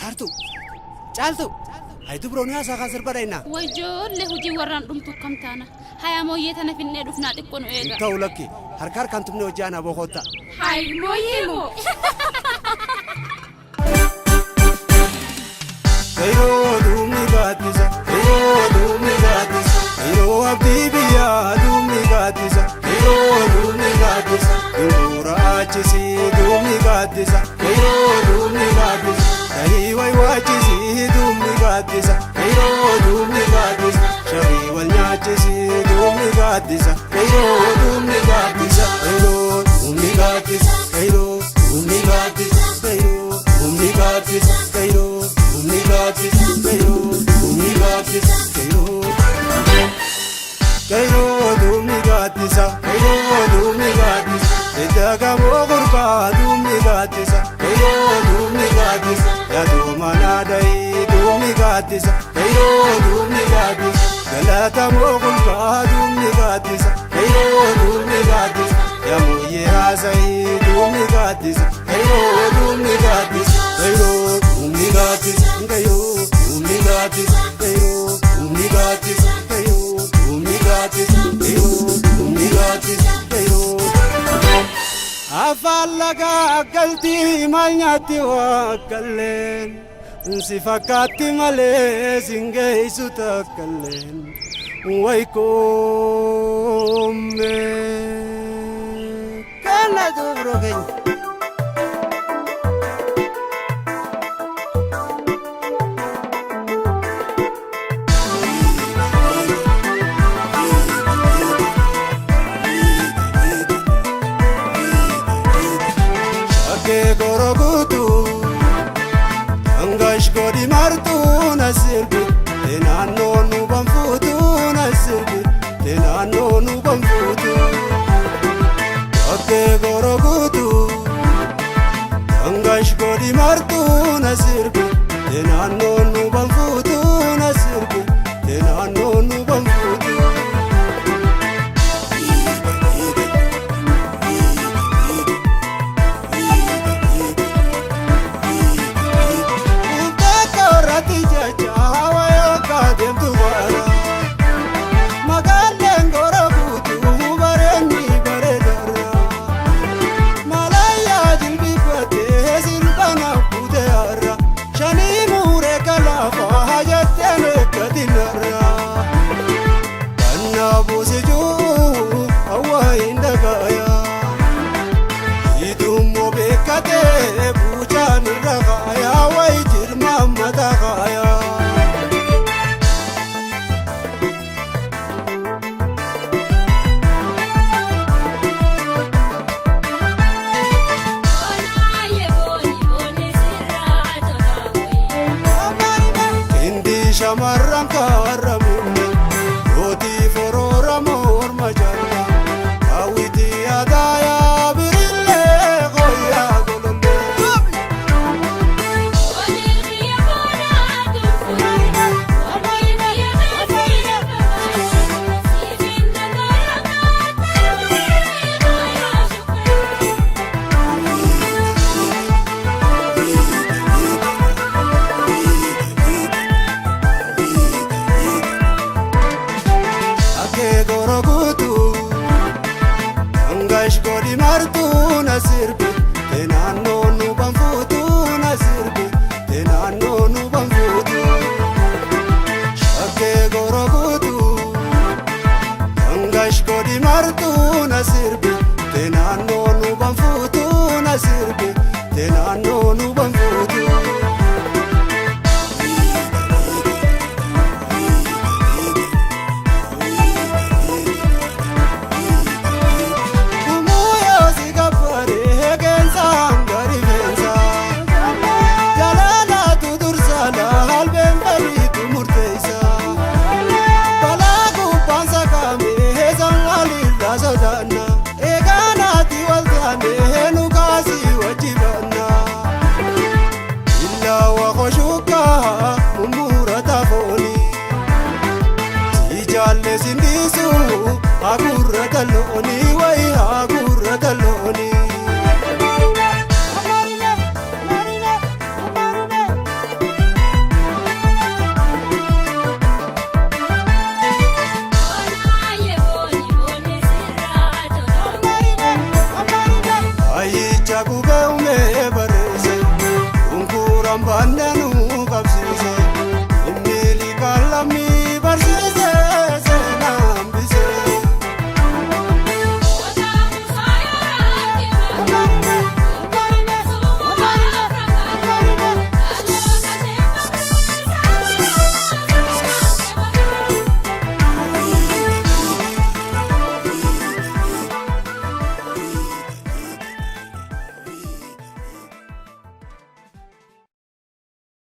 sartu caaltu haytu brooniyaa saakasir badayna wajoolle hujii warraan dhumtu kamtaana haya mooyyee tana finnee dhufnaa xiqqoo nu eega ta'u lakki harkaar kan tumne hojjaana boqotta hay mooyyee moo Kairo dumi gatisa Kairo abdibiya dumi gatisa Dura achisi dumi gatisa Kairo dumi gatisa Dahi wai wachisi dumi gatisa Kairo dumi gatisa Shabi wal nyachisi dumi gatisa Kairo dumi gatisa Kairo dumi gatisa Kairo dumi gatisa Kairo dumi gatisa Kairo Kairo dumi gatisa Edaga mogurba dumi gatisa Kairo dumi gatisa Yadu manadai dumi gatisa Kairo dumi gatisa Galata mogurba dumi gatisa Kairo dumi gatisa Yamuye hazai dumi gatisa Kairo dumi gatisa Kairo dumi gatisa Kairo dumi gatisa Kairo dumi gatisa Kairo dumi gatisa Kairo dumi gatisa Kairo Afalaga galti manyati wakallen Sifakati male singe isutakalen Waikome Kana dobro geng Gorogutu Angash godi martu nasirbi Tenano nu bamfutu nasirbi Tenano nu bamfutu Ake gorogutu Angash godi martu nasirbi Tenano nu bamfutu nasirbi Tenano nu bamfutu Shamarran karramunne Oti forora morma jalla Awiti adaya birille goya golonde Oni riya bona dufuna Oni riya bona Sifinda naraka Gorogutu Angash godi martu nasirbi Tenano nu bamfutu nasirbi Tenano nu bamfutu Shake gorogutu Angash godi martu nasirbi Tenano nu bamfutu nasirbi Tenano nu bamfutu gaume barese unkuran bandan